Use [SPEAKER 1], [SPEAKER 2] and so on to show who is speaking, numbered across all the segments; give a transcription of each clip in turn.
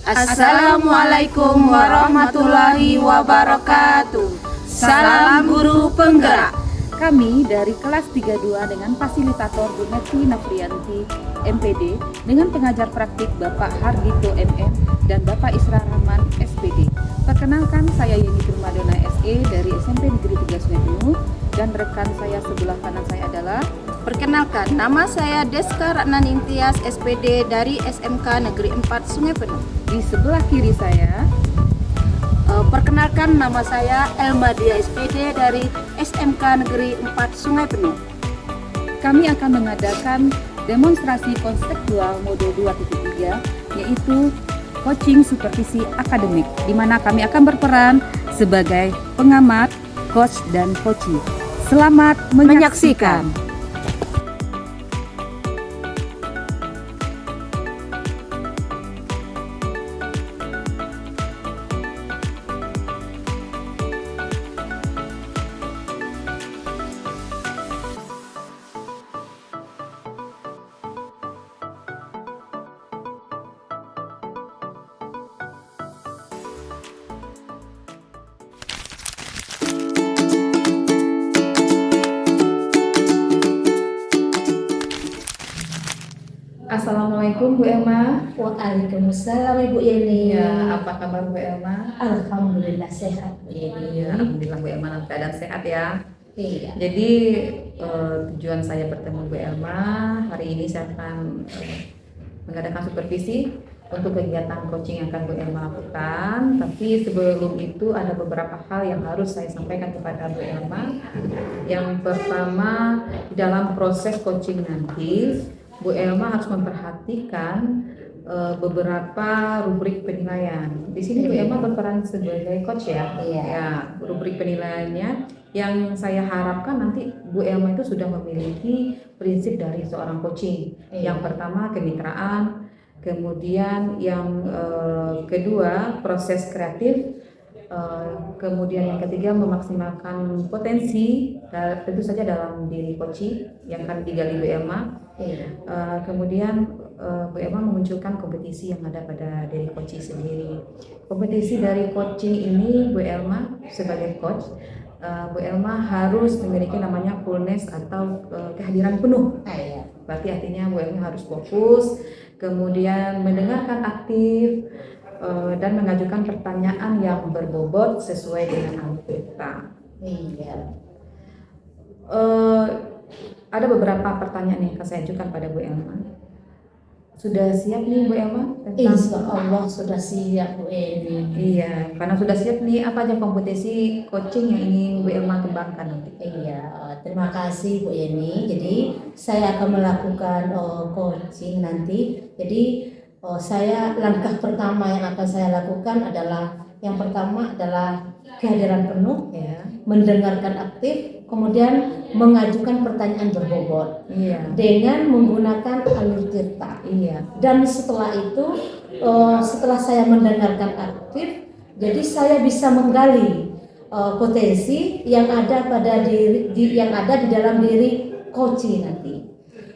[SPEAKER 1] Assalamualaikum warahmatullahi wabarakatuh. Salam guru penggerak.
[SPEAKER 2] Kami dari kelas 32 dengan fasilitator Bu Neti Nafrianti MPD dengan pengajar praktik Bapak Hargito MM dan Bapak Isra Rahman SPD. Perkenalkan, saya Yeni Firmadona SE dari SMP Negeri 3 Sungai Penuh dan rekan saya sebelah kanan saya adalah.
[SPEAKER 1] Perkenalkan, nama saya Deska Ratna Nintias SPD dari SMK Negeri 4 Sungai Penuh.
[SPEAKER 2] Di sebelah kiri saya.
[SPEAKER 1] Perkenalkan, nama saya Elma Dia SPD dari SMK Negeri 4 Sungai Penuh.
[SPEAKER 2] Kami akan mengadakan demonstrasi konseptual mode 2.3 yaitu coaching supervisi akademik, di mana kami akan berperan sebagai pengamat, coach, dan coaching. Selamat menyaksikan. Assalamualaikum Bu Elma.
[SPEAKER 3] Waalaikumsalam Ibu Yeni.
[SPEAKER 2] Ya, apa kabar Bu Elma?
[SPEAKER 3] Alhamdulillah sehat Bu Yeni.
[SPEAKER 2] Ya, alhamdulillah Bu Elma dalam keadaan sehat ya.
[SPEAKER 3] Iya.
[SPEAKER 2] Jadi tujuan saya bertemu Bu Elma hari ini, saya akan mengadakan supervisi untuk kegiatan coaching yang akan Bu Elma lakukan. Tapi sebelum itu ada beberapa hal yang harus saya sampaikan kepada Bu Elma. Yang pertama, di dalam proses coaching nanti Bu Elma harus memperhatikan beberapa rubrik penilaian. Di sini Bu Elma berperan sebagai coach ya.
[SPEAKER 3] Iya.
[SPEAKER 2] Ya, rubrik penilaiannya yang saya harapkan nanti Bu Elma itu sudah memiliki prinsip dari seorang coaching.
[SPEAKER 3] Iya.
[SPEAKER 2] Yang pertama kemitraan, kemudian yang kedua proses kreatif, kemudian yang ketiga memaksimalkan potensi tentu saja dalam diri coaching yang akan digali Bu Elma. Kemudian Bu Elma memunculkan kompetisi yang ada pada diri coaching sendiri. Kompetisi dari coaching ini Bu Elma sebagai coach, Bu Elma harus memiliki namanya fullness atau kehadiran penuh. Berarti artinya Bu Elma harus fokus, kemudian mendengarkan aktif, dan mengajukan pertanyaan yang berbobot sesuai dengan anggota.
[SPEAKER 3] Iya.
[SPEAKER 2] Ada beberapa pertanyaan yang akan saya ajukan pada Bu Elma. Sudah siap nih Bu Elma?
[SPEAKER 3] Insya Allah sudah siap Bu Yeni.
[SPEAKER 2] Iya, karena sudah siap nih, apa aja kompetisi coaching yang ingin Bu Elma kembangkan nanti?
[SPEAKER 3] Iya, terima kasih Bu Yeni. Jadi saya akan melakukan coaching nanti. Jadi saya langkah pertama yang akan saya lakukan adalah yang pertama adalah kehadiran penuh,
[SPEAKER 2] Ya.
[SPEAKER 3] mendengarkan aktif, kemudian mengajukan pertanyaan berbobot dengan menggunakan alur tirta.
[SPEAKER 2] Iya.
[SPEAKER 3] Dan setelah itu, setelah saya mendengarkan aktif, jadi saya bisa menggali potensi yang ada pada yang ada di dalam diri coaching nanti.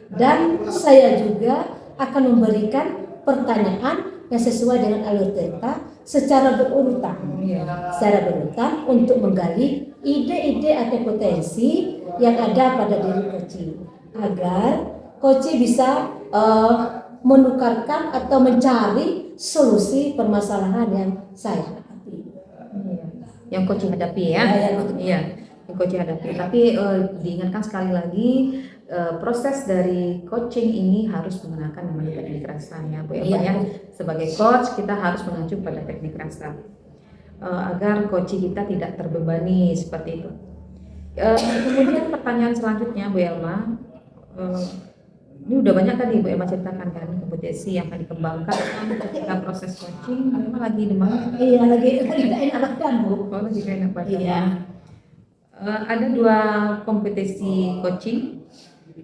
[SPEAKER 3] Dan saya juga akan memberikan pertanyaan yang sesuai dengan alur tirta secara berurutan. Secara berurutan untuk menggali ide-ide atau potensi yang ada pada diri coaching agar coaching bisa menukarkan atau mencari solusi permasalahan yang saya hadapi.
[SPEAKER 2] Yang coaching hadapi ya. Iya. Yang coaching hadapi. Tapi diingatkan sekali lagi, proses dari coaching ini harus menggunakan namanya teknik rasa ya Bu Elma. Ya. Sebagai coach kita harus mengacu pada teknik rasa agar coaching kita tidak terbebani seperti itu. Kemudian pertanyaan selanjutnya Bu Elma, ini udah banyak tadi Bu Elma ceritakan kan kompetisi yang akan dikembangkan ketika proses coaching. Bu Elma lagi demam?
[SPEAKER 3] Iya, lagi enak badan Bu.
[SPEAKER 2] Oh, lagi enak badan.
[SPEAKER 3] Iya.
[SPEAKER 2] Ada 2 kompetisi coaching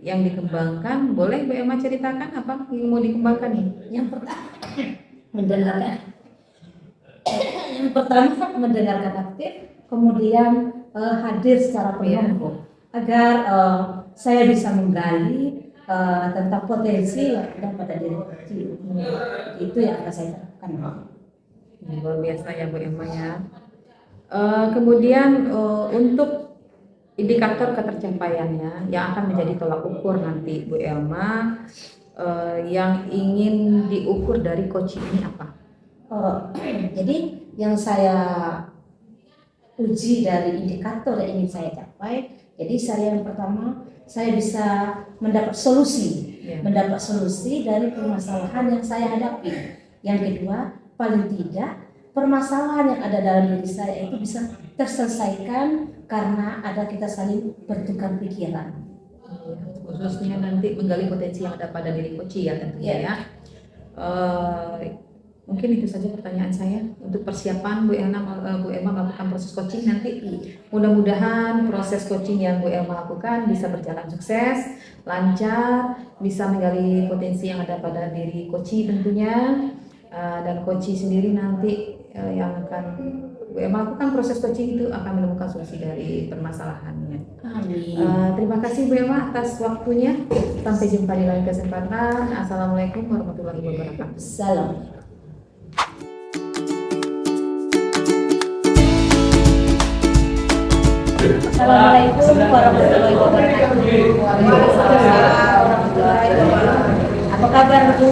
[SPEAKER 2] yang dikembangkan. Boleh Bu Elma ceritakan apa yang mau dikembangkan nih?
[SPEAKER 3] Yang pertama mendengarkan. Yang pertama mendengarkan aktif, kemudian hadir secara penuh agar saya bisa menggali tentang potensi yang ada pada diri kecil. Itu yang akan saya terapkan.
[SPEAKER 2] Luar biasa ya Bu Emma ya. Kemudian untuk indikator ketercapaiannya yang akan menjadi tolak ukur nanti Bu Elma, yang ingin diukur dari coaching ini apa?
[SPEAKER 3] Jadi yang saya uji dari indikator yang ingin saya capai, jadi saya yang pertama saya bisa mendapat solusi, mendapat solusi dari permasalahan yang saya hadapi. Yang kedua, paling tidak permasalahan yang ada dalam diri saya itu bisa terselesaikan karena ada kita saling bertukar pikiran.
[SPEAKER 2] Khususnya nanti menggali potensi yang ada pada diri coach ya tentunya ya. Mungkin itu saja pertanyaan saya untuk persiapan Bu Emma melakukan proses coaching nanti. Mudah-mudahan proses coaching yang Bu Emma lakukan bisa berjalan sukses, lancar, bisa menggali potensi yang ada pada diri coach tentunya, dan coach sendiri nanti yang akan Bu Emma lakukan proses coaching itu akan menemukan solusi dari permasalahannya.
[SPEAKER 3] Amin.
[SPEAKER 2] Terima kasih Bu Emma atas waktunya. Sampai jumpa di lain kesempatan. Assalamualaikum warahmatullahi wabarakatuh.
[SPEAKER 3] Salam. Assalamualaikum warahmatullahi wabarakatuh. Waalaikumsalam warahmatullahi wabarakatuh. Apa kabar Bu?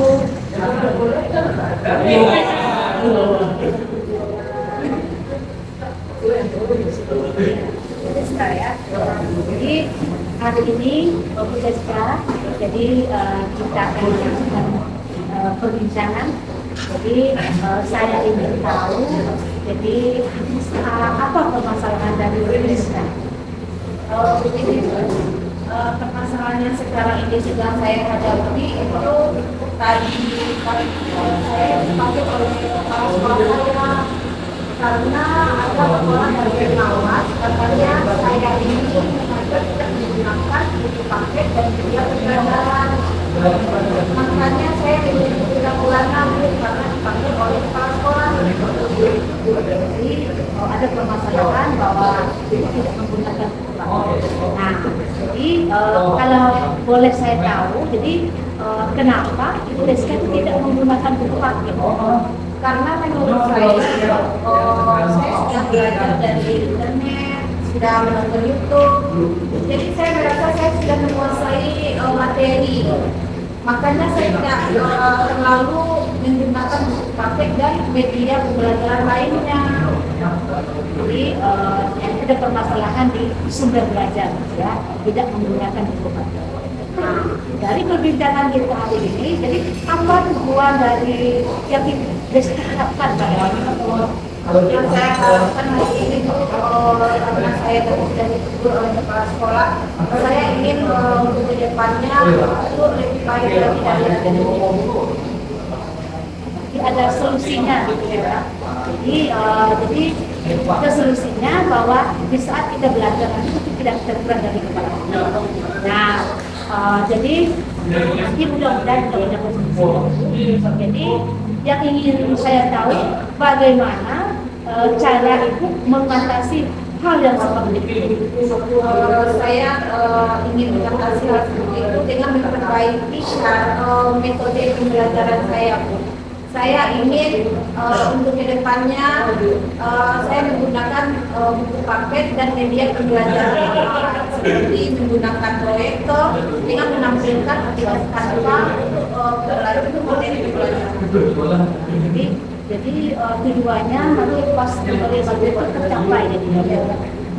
[SPEAKER 3] Jadi hari ini Bu Deska, jadi kita akan melakukan perbincangan. Jadi saya ingin tahu, jadi apa permasalahan dari Bu Deska? Permasalahan yang sekarang ini sedang saya hadapi itu tadi saya dipanggil oleh kepala sekolah saya karena ada laporan dari pengawas katanya saya ini menggunakan buku paket dan juga pembelajaran. Makanya saya tidak ulangkan karena dipanggil oleh kepala sekolah. Jadi ada permasalahan bahwa tidak menggunakan buku paket. Nah, jadi kalau boleh saya tahu, jadi kenapa Ibu Deska tidak menggunakan buku paket? Karena menurut saya sudah belajar dari internet, sudah menonton YouTube, jadi saya merasa saya sudah menguasai materi. Makanya saya tidak terlalu menggunakan buku paket dan media pembelajaran lainnya. Jadi ada permasalahan di sumber belajar, ya, tidak menggunakan buku paket. Nah, dari perbincangan kita hari ini, jadi apa tujuan dari yang kita harapkan pada yang saya harapkan hari ini itu karena saya sudah ditegur oleh kepala sekolah, saya ingin untuk kedepannya itu lebih baik lagi dari ini. Jadi ada solusinya, ya. Jadi ada solusinya bahwa di saat kita belajar itu tidak terkurang dari kepala. Nah, jadi nanti mudah-mudahan kita punya posisi. Jadi yang ingin saya tahu bagaimana cara itu mengatasi hal yang seperti itu. Saya ingin mengatasi hal seperti itu dengan memperbaiki metode pembelajaran saya. Saya ingin untuk kedepannya saya menggunakan buku paket dan media pembelajaran seperti menggunakan proyektor dengan menampilkan aplikasi Canva untuk materi pembelajaran. Jadi tujuannya nanti pas oleh bagi itu tercapai jadinya.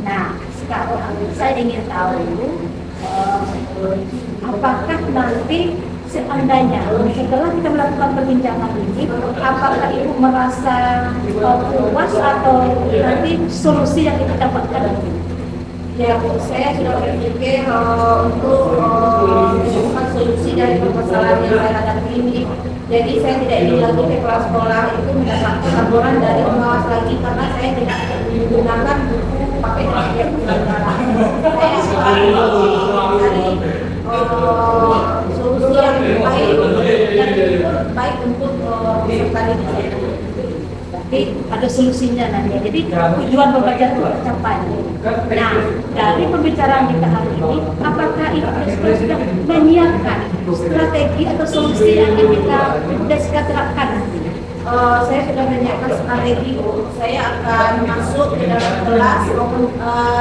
[SPEAKER 3] Nah, sekarang saya ingin tahu apakah nanti seandainya setelah kita melakukan perbincangan ini, apakah Ibu merasa puas atau nanti solusi yang kita dapatkan? Ya, saya sudah berpikir untuk menemukan solusi dari permasalahan yang saya hadapi ini. Jadi saya tidak ingin lagi ke kelas sekolah itu mendapatkan laporan dari pengawas lagi karena saya tidak menggunakan buku pakai media pembelajaran. Saya dari solusi yang baik dan baik untuk peserta didik. Jadi ada solusinya nanti. Jadi tujuan pembelajaran itu tercapai. Nah, dari pembicaraan kita hari ini, apakah Ibu Deska sudah menyiapkan strategi atau solusi yang akan kita Deska terapkan nanti?
[SPEAKER 1] Saya sudah menyiapkan strategi. Saya akan masuk ke dalam kelas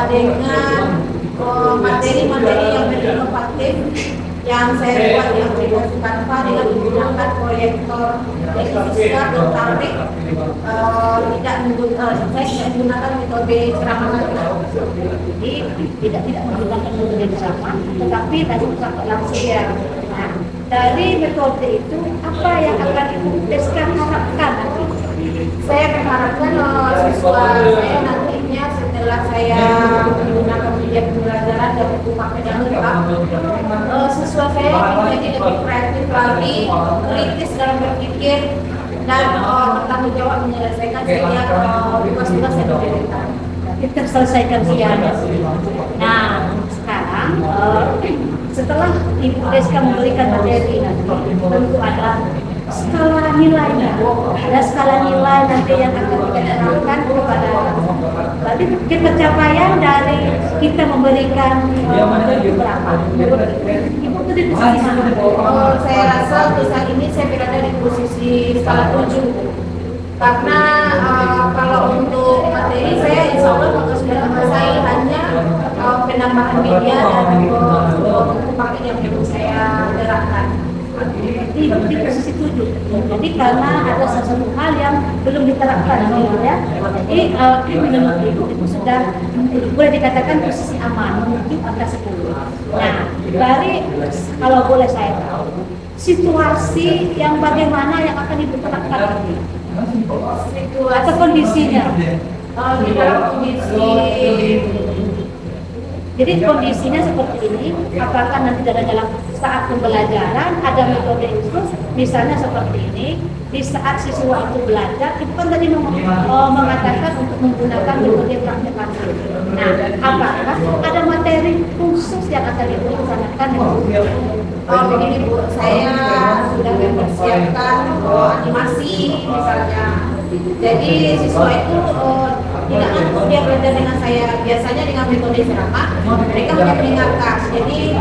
[SPEAKER 1] dengan materi-materi yang inovatif yang saya buat di aplikasi Canva dengan menggunakan proyektor. Jadi siswa tertarik tidak menggunakan metode ceramah. Jadi tidak menggunakan metode ceramah, tetapi tadi langsung ya. Nah, dari metode itu apa yang akan Ibu Deska harapkan nanti? Saya mengharapkan siswa saya nantinya setelah saya menggunakan media pembelajaran dan buku paket yang lengkap, siswa saya menjadi lebih kreatif lagi, kritis dalam berpikir, dan bertanggung jawab menyelesaikan setiap tugas-tugas yang diberikan.
[SPEAKER 3] Kita selesaikan semuanya. Nah, sekarang setelah Ibu Deska memberikan materi nanti, tentu ada skala nilainya, ada skala nilai nanti yang akan kita terapkan kepada. Berarti pencapaian dari kita memberikan itu berapa? Ibu tuh di posisi mana?
[SPEAKER 1] Saya rasa untuk saat ini saya berada di posisi skala 7. Karena kalau untuk materi saya insya Allah sudah menguasai, hanya penambahan media dan buku paket yang belum saya terapkan.
[SPEAKER 3] Di posisi 7. Jadi karena ada sesuatu hal yang belum diterapkan ya. Jadi menurut Ibu sudah boleh dikatakan posisi aman menuju angka 10. Nah, dari kalau boleh saya tahu situasi yang bagaimana yang akan Ibu terapkan nanti? Atau kondisinya?
[SPEAKER 1] Di dalam kondisi
[SPEAKER 3] Jadi kondisinya seperti ini, apakah nanti dalam saat pembelajaran ada metode khusus, misalnya seperti ini, di saat siswa itu belajar, itu kan tadi mengatakan untuk menggunakan metode praktek langsung. Nah, apakah ada materi khusus yang akan dilaksanakan?
[SPEAKER 1] Begini Bu, saya sudah mempersiapkan animasi misalnya. Jadi siswa itu tidak ngantuk dia belajar dengan saya. Biasanya dengan metode ceramah mereka mendengarkan. Jadi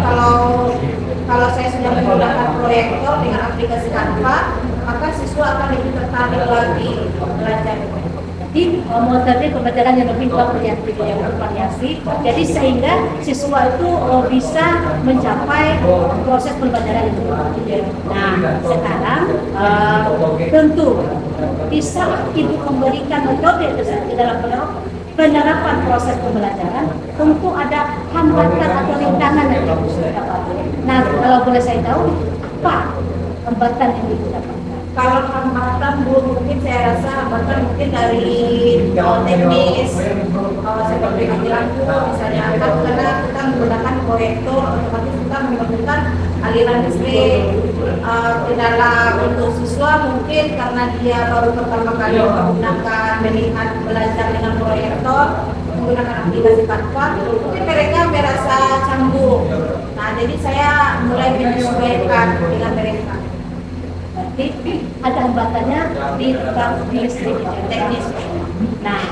[SPEAKER 1] kalau saya sudah menggunakan proyektor dengan aplikasi Canva, maka siswa akan lebih tertarik lagi belajar.
[SPEAKER 3] Jadi metode pembelajaran yang lebih bervariasi, jadi sehingga siswa itu bisa mencapai proses pembelajaran itu. Nah, sekarang tentu di saat Ibu memberikan metode tersebut dalam penerapan proses pembelajaran, tentu ada hambatan atau rintangan yang Ibu dapatkan. Nah, kalau boleh saya tahu, apa hambatan yang Ibu dapatkan?
[SPEAKER 1] Kalau hambatan Bu, mungkin saya rasa hambatan mungkin dari teknis seperti mati lampu misalnya, karena kita menggunakan proyektor, otomatis kita memerlukan aliran listrik. Kendala untuk siswa mungkin karena dia baru pertama kali melihat belajar dengan proyektor, menggunakan aplikasi Canva, mungkin mereka merasa canggung. Nah, jadi saya mulai menyesuaikan dengan mereka.
[SPEAKER 3] Berarti ada hambatannya di listrik teknis. Nah,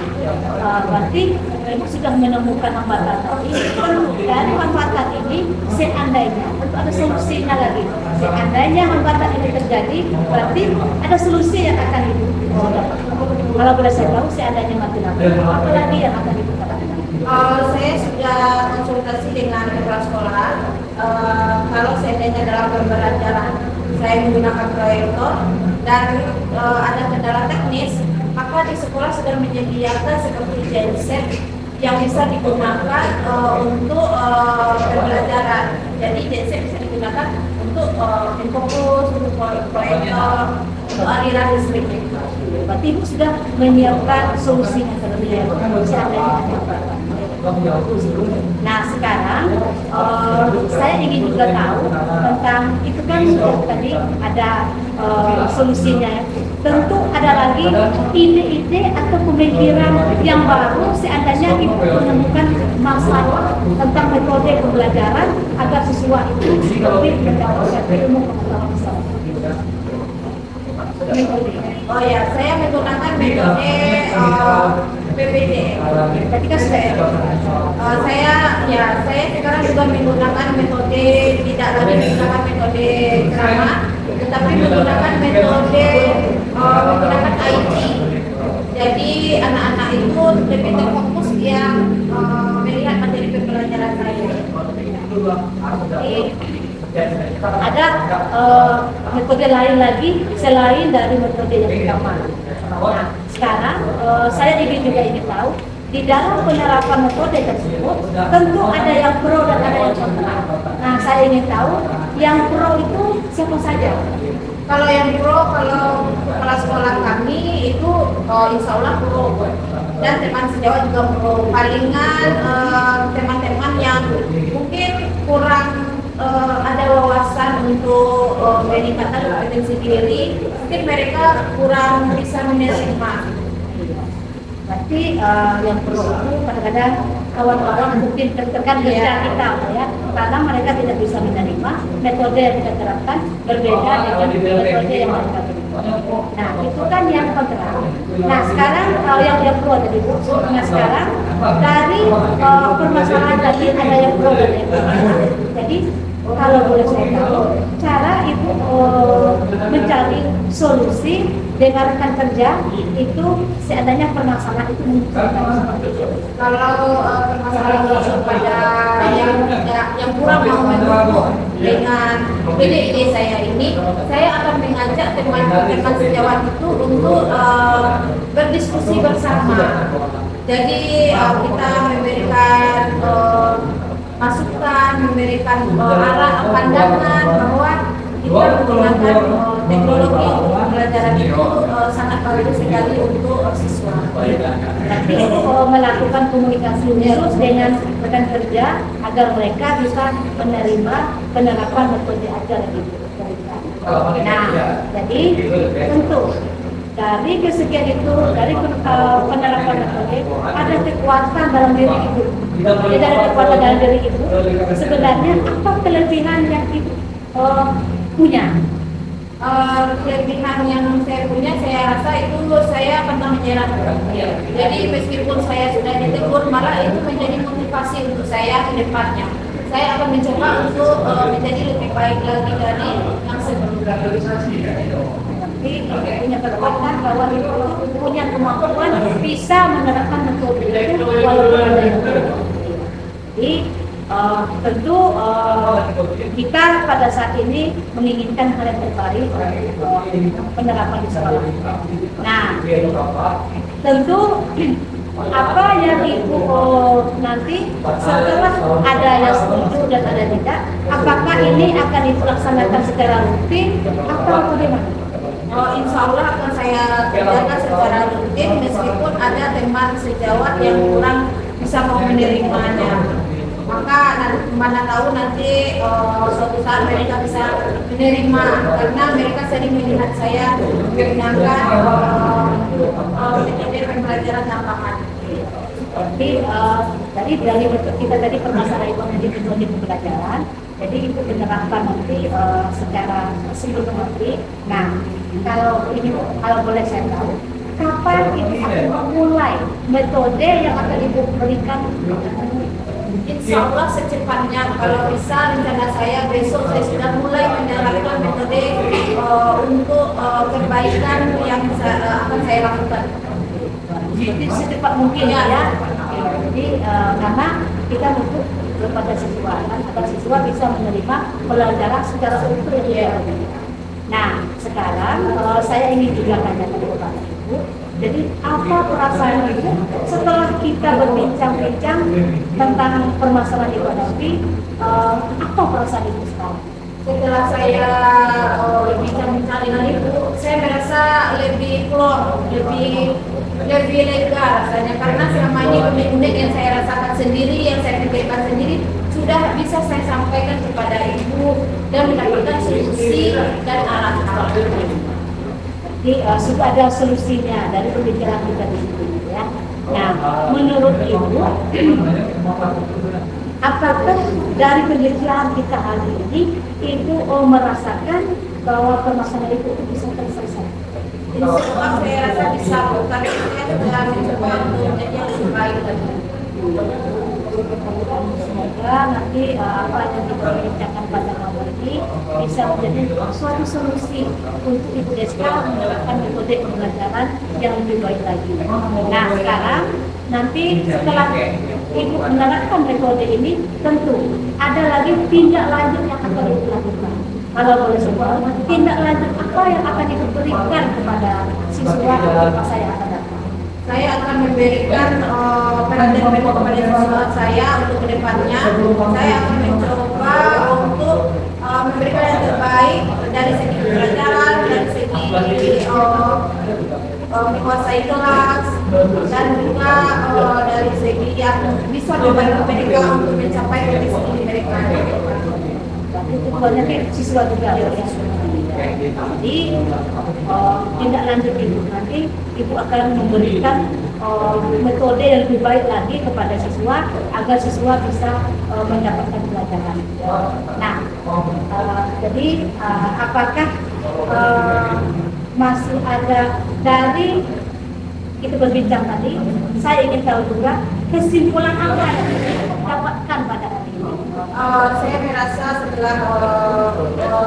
[SPEAKER 3] berarti Ibu sudah menemukan hambatan tadi. Dari hambatan ini, seandainya tentu ada solusinya lagi. Seandainya hambatan ini terjadi, berarti ada solusi yang akan Ibu dapatkan. Kalau boleh saya tahu, seandainya mati lampu, apa lagi yang akan Ibu katakan?
[SPEAKER 1] Saya sudah konsultasi dengan kepala sekolah. Kalau seandainya dalam pembelajaran saya menggunakan proyektor dan ada kendala teknis, maka di sekolah sudah menyediakan seperti genset yang bisa digunakan untuk pembelajaran. Jadi genset bisa digunakan untuk infokus, untuk proyektor, untuk aliran listrik.
[SPEAKER 3] Berarti Ibu sudah menyiapkan solusinya terlebih dahulu. Nah, sekarang saya ingin juga tahu tentang itu kan tadi ada solusinya. Tentu ada lagi ide-ide atau pemikiran yang baru seandainya Ibu menemukan masalah tentang metode pembelajaran agar siswa itu lebih mendapatkan ilmu pengetahuan.
[SPEAKER 1] Oh ya, saya menggunakan metode PPD. Tadi kan sudah saya sekarang juga menggunakan metode, tidak lagi menggunakan metode ceramah, tetapi menggunakan metode menggunakan IT. Jadi anak-anak itu lebih terfokus yang melihat materi pembelajaran saya.
[SPEAKER 3] Jadi, ada metode lain lagi selain dari metode yang pertama. Nah, sekarang saya juga ingin tahu di dalam penerapan metode tersebut tentu ada yang pro dan ada yang kontra. Nah, saya ingin tahu yang pro itu siapa saja?
[SPEAKER 1] Kalau yang pro, kalau kepala sekolah kami itu insya Allah pro, dan teman sejawat juga pro. Palingan teman-teman yang mungkin kurang ada wawasan untuk meningkatkan kompetensi diri, mungkin mereka kurang bisa menerima.
[SPEAKER 3] Berarti yang pro itu kadang-kadang kawan-kawan mungkin tertekan kerja kita ya, karena mereka tidak bisa menerima metode yang kita terapkan berbeda dengan metode yang mereka terima. Nah, itu kan yang kontra. Nah, sekarang yang pro tadi Bu. Nah, sekarang dari permasalahan tadi ada yang pro dan yang kontra. Jadi kalau boleh saya tahu, cara Ibu mencari solusi dengan rekan kerja itu seandainya permasalahan itu
[SPEAKER 1] Kalau permasalahan pada yang kurang mau mendukung dengan ide-ide saya ini, saya akan mengajak teman-teman sejawat itu untuk berdiskusi bersama. Jadi kita memberikan masukan, memberikan arah pandangan bahwa kita menggunakan teknologi untuk pembelajaran itu sangat bagus sekali untuk siswa.
[SPEAKER 3] Tapi melakukan komunikasi khusus dengan rekan kerja agar mereka bisa menerima penerapan metode ajar itu. Nah, jadi tentu dari kesekian itu, dari penerapan metode ada kekuatan dalam diri Ibu. Jadi ada kekuatan dalam diri Ibu. Sebenarnya apa kelebihan yang Ibu punya?
[SPEAKER 1] Kelebihan yang saya punya, saya rasa itu saya pernah menjalankan. Jadi meskipun saya sudah ditegur, malah itu menjadi motivasi untuk saya ke depannya. Saya akan mencoba untuk menjadi lebih baik lagi dari yang sebelumnya.
[SPEAKER 3] Jadi punya kekuatan bahwa Ibu punya kemampuan bisa menerapkan metode itu walaupun ada yang berbeda. Jadi tentu kita pada saat ini menginginkan hal yang terbaik penerapan di sekolah. Nah, tentu apa yang Ibu nanti setelah ada yang setuju dan ada tidak, apakah ini akan dilaksanakan secara rutin atau bagaimana?
[SPEAKER 1] Insya Allah akan saya kerjakan secara rutin meskipun ada teman sejawat yang kurang bisa mau menerimanya. Maka mana tahu nanti suatu saat mereka bisa menerima, karena mereka sering melihat saya menggunakan metode pembelajaran tambahan.
[SPEAKER 3] Jadi dari kita tadi permasalahan itu di metode pembelajaran, jadi itu menerapkan nanti secara sebelum nanti. Nah, kalau boleh saya tahu, kapan Ibu akan mulai metode yang akan Ibu berikan?
[SPEAKER 1] Insya Allah secepatnya, kalau bisa rencana saya besok saya sudah mulai menerapkan metode untuk perbaikan yang akan saya lakukan.
[SPEAKER 3] Jadi secepat mungkin ya. Jadi karena kita butuh kepada siswa, agar siswa bisa menerima pelajaran secara utuh ya. Nah, sekarang saya ingin juga tanyakan kepada Ibu. Jadi apa perasaan Ibu setelah kita berbincang-bincang tentang permasalahan Ibu hadapi? Apa perasaan Ibu sekarang?
[SPEAKER 1] Setelah saya bincang-bincang dengan Ibu, saya merasa lebih plong, lebih lega rasanya, karena selama ini unek-unek yang saya rasakan sendiri, yang saya pikirkan sendiri sudah bisa saya sampaikan kepada Ibu dan mendapatkan solusi dan arah.
[SPEAKER 3] Jadi sudah ada solusinya dari pembicaraan kita di sini ya. Nah, menurut Ibu, apakah dari pembicaraan kita hari ini Ibu merasakan bahwa permasalahan itu bisa terselesaikan?
[SPEAKER 1] insya Allah saya rasa bisa, karena saya sudah mencoba untuk menjadi yang lebih baik lagi.
[SPEAKER 3] Semoga nanti apa yang kita bincangkan pada malam ini bisa menjadi suatu solusi untuk Ibu Deska menerapkan metode pembelajaran yang lebih baik lagi. Nah sekarang nanti setelah Ibu menerapkan metode ini, tentu ada lagi tindak lanjut yang akan Ibu lakukan. Kalau boleh semua, tindak lanjut apa yang akan Ibu berikan kepada siswa atau masa yang akan datang?
[SPEAKER 1] Saya akan memberikan perhatian penuh kepada siswa saya untuk kedepannya. Saya akan mencoba untuk memberikan yang terbaik dari segi pembelajaran, dari segi menguasai kelas, dan juga dari segi yang bisa membantu mereka untuk mencapai potensi mereka.
[SPEAKER 3] Itu banyak siswa juga ya. Jadi tindak lanjut Ibu nanti Ibu akan memberikan metode yang lebih baik lagi kepada siswa agar siswa bisa mendapatkan pelajaran. Nah, jadi apakah masih ada dari kita berbincang tadi, saya ingin tahu juga kesimpulan apa yang didapatkan pada hari ini.
[SPEAKER 1] Saya merasa setelah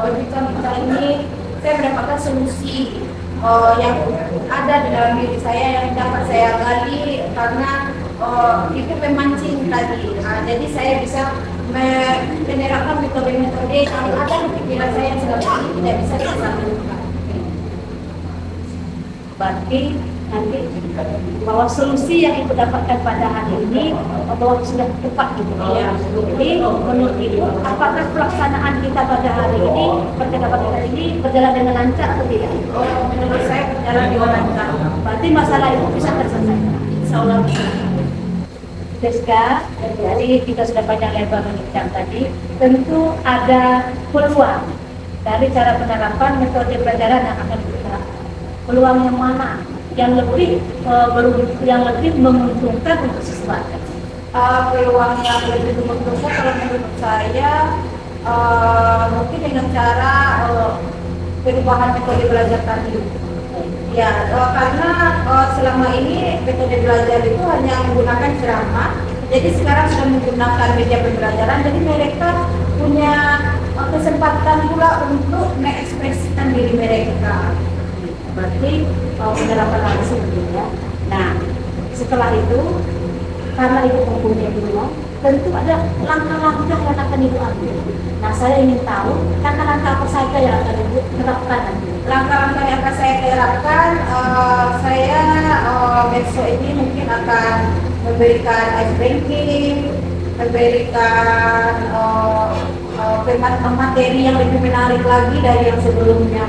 [SPEAKER 1] berbincang-bincang ini, saya mendapatkan solusi yang ada di dalam diri saya yang dapat saya gali karena itu memancing tadi. Jadi saya bisa menerapkan metode-metode yang ada di pikiran saya yang selama ini tidak bisa disalurkan.
[SPEAKER 3] Berarti nanti bahwa solusi yang Ibu dapatkan pada hari ini bahwa sudah tepat gitu ya. Jadi menurut Ibu, apakah pelaksanaan kita pada hari ini, percakapan kita ini berjalan dengan lancar atau tidak?
[SPEAKER 1] Menurut saya berjalan dengan lancar.
[SPEAKER 3] Berarti masalah itu bisa terselesaikan.
[SPEAKER 1] Insya Allah bisa.
[SPEAKER 3] Deska, jadi kita sudah panjang lebar berbincang tadi, tentu ada peluang dari cara penerapan metode pelajaran yang akan diterapkan. Peluang yang mana yang lebih menguntungkan untuk siswa?
[SPEAKER 1] Peluang yang lebih menguntungkan kalau menurut saya mungkin dengan cara perubahan metode belajar tadi. Ya, karena selama ini metode belajar itu hanya menggunakan ceramah. Jadi sekarang sudah menggunakan media pembelajaran, jadi mereka punya kesempatan pula untuk mengekspresikan diri mereka. Berarti penerapan langsung gitu ya. Nah, setelah itu karena Ibu mempunyai peluang, tentu ada langkah-langkah yang akan Ibu ambil. Nah, saya ingin tahu langkah-langkah apa saja yang akan Ibu terapkan nanti. Langkah-langkah yang akan saya terapkan, saya besok ini mungkin akan memberikan ice banking, memberikan materi yang lebih menarik lagi dari yang sebelumnya.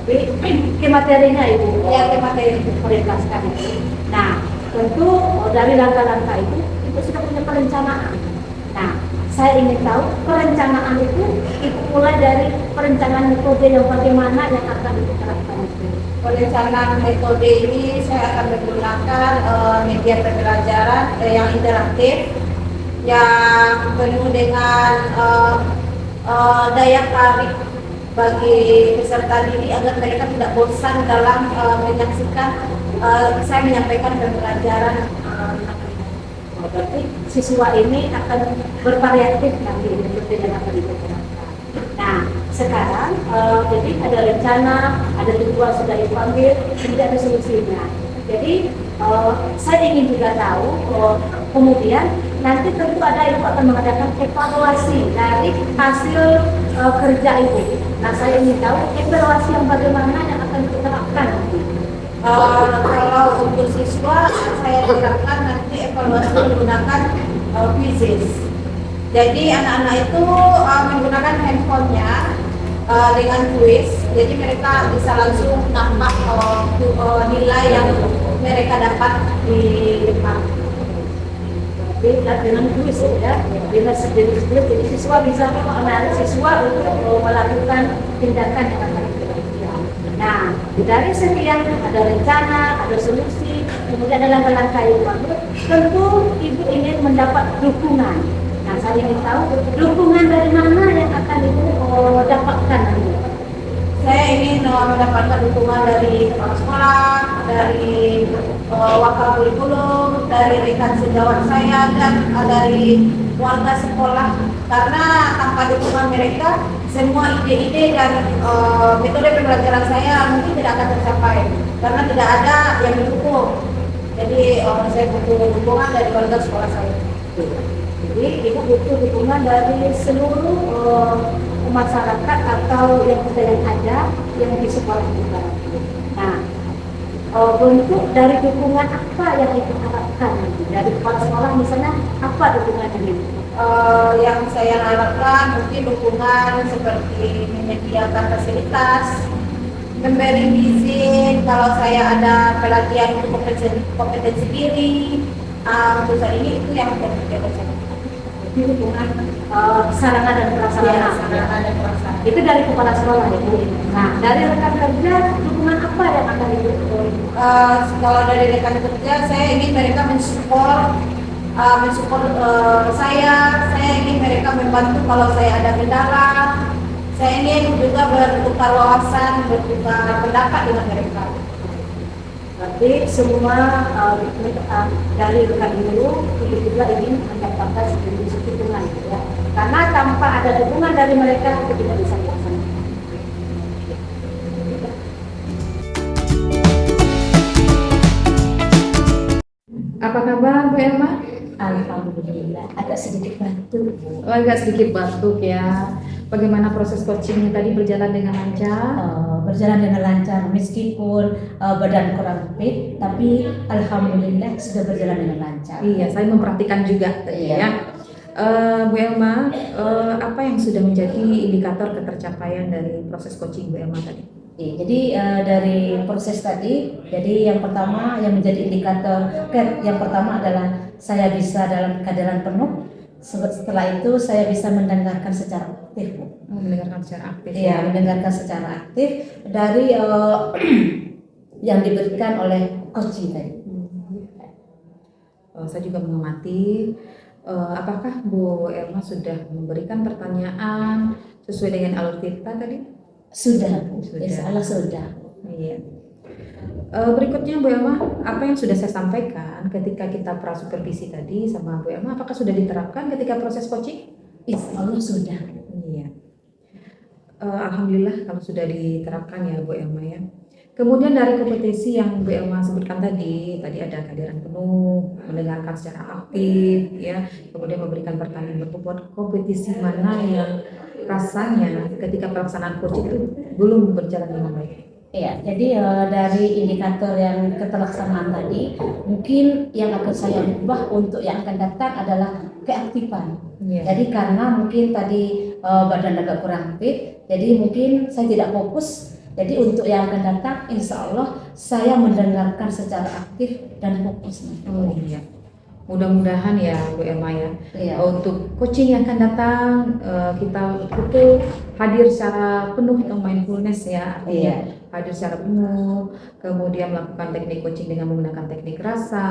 [SPEAKER 3] Ke materinya Ibu,
[SPEAKER 1] Ya, ke materi
[SPEAKER 3] prioritaskan. Nah, tentu dari langkah-langkah itu Ibu sudah punya perencanaan. Nah, saya ingin tahu perencanaan itu mulai dari perencanaan metode yang bagaimana yang akan diterapkan itu.
[SPEAKER 1] Perencanaan metode ini saya akan menggunakan media pembelajaran yang interaktif, yang penuh dengan daya tarik bagi peserta didik agar mereka tidak bosan dalam menyaksikan saya menyampaikan pembelajaran.
[SPEAKER 3] Berarti siswa ini akan bervariatif nanti metode yang akan diterapkan. Nah, sekarang jadi ada rencana, ada tujuan sudah dipanggil, tidak ada solusinya. Jadi saya ingin juga tahu kemudian nanti tentu ada Ibu akan mengadakan evaluasi dari hasil kerja Ibu. Nah, saya ingin tahu evaluasi yang bagaimana yang akan diterapkan nanti.
[SPEAKER 1] Kalau untuk siswa saya terapkan nanti evaluasi menggunakan quizzes. Jadi anak-anak itu menggunakan handphonenya dengan kuis, jadi mereka bisa langsung nambah nilai yang mereka dapat di depan.
[SPEAKER 3] Dengan kuis ya, dengan sendiri jadi siswa bisa menarik siswa untuk melakukan tindakan yang akan dilakukan. Nah, dari sekian ada rencana, ada solusi, kemudian ada langkah-langkah yang bagus. Tentu Ibu ingin mendapat dukungan. Nah, saya ingin tahu dukungan dari mana yang akan Ibu dapatkan nanti.
[SPEAKER 1] saya ingin mendapatkan dukungan dari kepala sekolah, dari wakil kurikulum, dari rekan sejawat saya, dan dari warga sekolah. Karena tanpa dukungan mereka, semua ide-ide dan metode pembelajaran saya mungkin tidak akan tercapai karena tidak ada yang mendukung. Jadi saya butuh dukungan dari warga sekolah saya. Jadi ibu butuh dukungan dari seluruh masyarakat atau yang ada yang di sekolah kita. Nah, bentuk dari dukungan apa yang ibu harapkan dari kepala sekolah, misalnya apa dukungan ini? Yang saya harapkan mungkin dukungan seperti menyediakan fasilitas, memberi izin kalau saya ada pelatihan untuk kompetensi diri. Untuk saat ini itu yang kita cari. Dukungan sarana dan prasarana. Itu dari kepala sekolah ya. Nah, dari rekan kerja dukungan apa yang akan diberikan? Kalau dari rekan kerja saya ingin mereka mensupport saya ingin mereka membantu kalau saya ada kendala. Saya ingin juga bertukar wawasan, bertukar pendapat dengan mereka. Berarti semua dari rekan guru itu juga ingin mendapatkan sedikit dukungan, ya. Karena tanpa ada dukungan dari mereka kita tidak bisa melaksanakan.
[SPEAKER 2] Apa kabar Bu Elma?
[SPEAKER 3] Alhamdulillah, agak sedikit batuk.
[SPEAKER 2] Agak sedikit batuk ya. Bagaimana proses coachingnya tadi berjalan dengan lancar?
[SPEAKER 3] Berjalan dengan lancar meskipun badan kurang fit, tapi alhamdulillah sudah berjalan dengan lancar.
[SPEAKER 2] Iya, saya memperhatikan juga tadi
[SPEAKER 3] Iya.
[SPEAKER 2] ya. Bu Elma, apa yang sudah menjadi indikator ketercapaian dari proses coaching Bu Elma tadi?
[SPEAKER 3] Jadi dari proses tadi, jadi yang pertama yang menjadi indikator yang pertama adalah saya bisa dalam keadaan penuh. Setelah itu saya bisa mendengarkan secara aktif.
[SPEAKER 2] Mendengarkan secara aktif.
[SPEAKER 3] Iya, mendengarkan secara aktif dari yang diberikan oleh coaching tadi.
[SPEAKER 2] Saya juga mengamati. Apakah Bu Elma sudah memberikan pertanyaan sesuai dengan alur kita tadi?
[SPEAKER 3] Sudah, Bu.
[SPEAKER 2] Sudah.
[SPEAKER 3] Insya Allah sudah.
[SPEAKER 2] Iya. Berikutnya Bu Elma, apa yang sudah saya sampaikan ketika kita prasupervisi tadi sama Bu Elma, apakah sudah diterapkan ketika proses coaching?
[SPEAKER 3] Insya Allah sudah.
[SPEAKER 2] Iya. Alhamdulillah kalau sudah diterapkan ya Bu Elma ya. Kemudian dari kompetensi yang Bu Elma sebutkan tadi ada kehadiran penuh, mendengarkan secara aktif, ya, kemudian memberikan pertanyaan berbobot. Kompetisi mana yang rasanya ketika pelaksanaan coaching itu belum berjalan dengan baik?
[SPEAKER 3] Iya, jadi dari indikator yang keterlaksanaan tadi, mungkin yang akan saya ubah untuk yang akan datang adalah keaktifan.
[SPEAKER 2] Iya.
[SPEAKER 3] Jadi karena mungkin tadi badan agak kurang fit, jadi mungkin saya tidak fokus. Jadi untuk yang akan datang, insya Allah saya mendengarkan secara aktif dan fokus.
[SPEAKER 2] Oh iya. Mudah-mudahan ya Bu Elma ya.
[SPEAKER 3] Iya.
[SPEAKER 2] Untuk coaching yang akan datang kita betul hadir secara penuh atau mindfulness ya. Artinya
[SPEAKER 3] Iya.
[SPEAKER 2] hadir secara penuh, kemudian melakukan teknik coaching dengan menggunakan teknik rasa,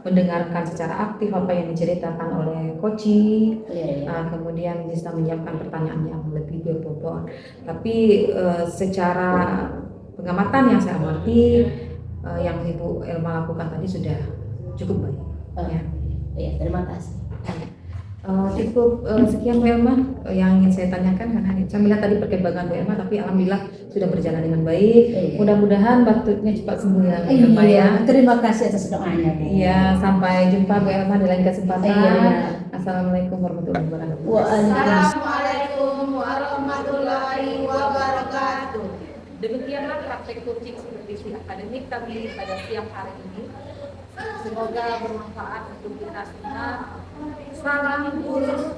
[SPEAKER 2] mendengarkan secara aktif apa yang diceritakan oleh coaching.
[SPEAKER 3] Iya.
[SPEAKER 2] Kemudian bisa menyiapkan pertanyaan yang lebih berbobot. Tapi secara pengamatan yang saya amati yang Ibu Elma lakukan tadi sudah cukup baik. Ya.
[SPEAKER 3] Iya, terima kasih.
[SPEAKER 2] Cukup sekian Bu Elma yang ingin saya tanyakan karena saya melihat tadi perkembangan Bu Elma, tapi alhamdulillah sudah berjalan dengan baik.
[SPEAKER 3] Iya.
[SPEAKER 2] Mudah-mudahan batuknya cepat sembuh ya Bu Elma ya.
[SPEAKER 3] Iya, terima kasih atas doanya, Bu.
[SPEAKER 2] Iya, sampai jumpa Bu Elma di lain kesempatan.
[SPEAKER 3] Iya.
[SPEAKER 2] Assalamualaikum warahmatullahi wabarakatuh.
[SPEAKER 3] Waalaikumsalam.
[SPEAKER 1] Assalamualaikum warahmatullahi wabarakatuh.
[SPEAKER 2] Demikianlah praktek coaching supervisi akademik kami pada siang hari ini. Semoga bermanfaat untuk kita semua. Salam guru